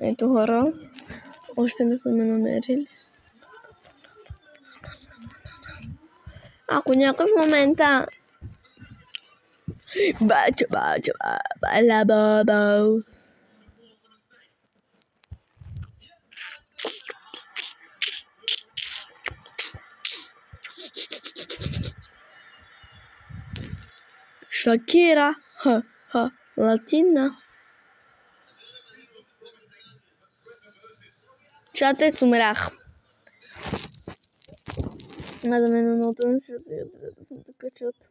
Ето хора. Още не са ме намерили. Ако някой в момента... Шакира. Латина. Чатец, умрях. Да мен е много трудно, защото сега трябва да съм така чат.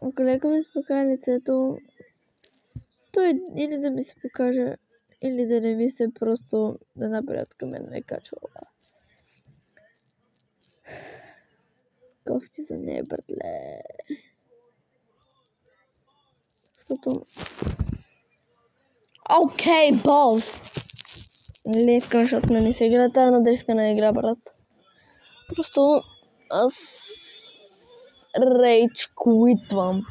Ако леко ми се покаже лицето, той или да ми се покаже, или да не ми се просто да напред към мен ме качва. Кофти за нея, братле. Защото... Окей, бос! Левка, защото не ми се игра тази надрискана игра, брат. Просто аз рейдж квитвам.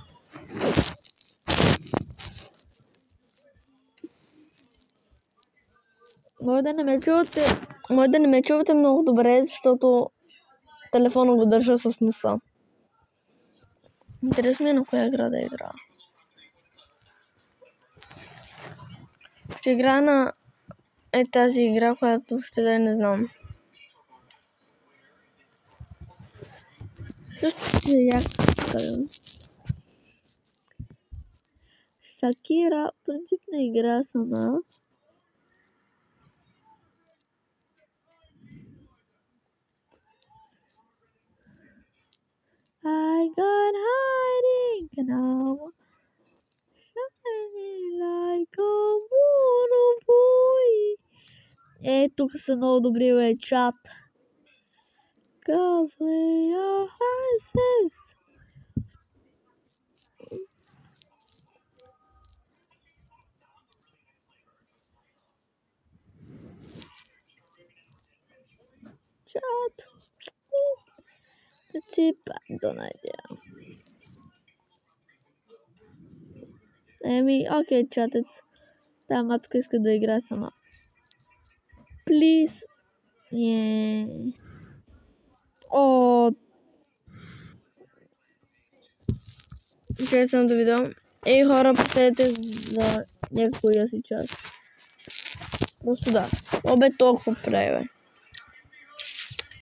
Може да не ме чувате много добре, защото телефона го държа с носа. Интересно ми е на коя игра да игра. Ще игра на тази игра, която ще да не знам. Чувствате як казвам. Шакира, принципна игра сама. I got hiding now, shining like a boy. Тук са много добри чат. Cause we are horses. Чат. Don't idea. Окей, чатец. Та матка иска да играе сама. Please. Чакай съм да видя. Ей, хора, поставете за някакво яси час. Просто да. Обе толкова прави, бе.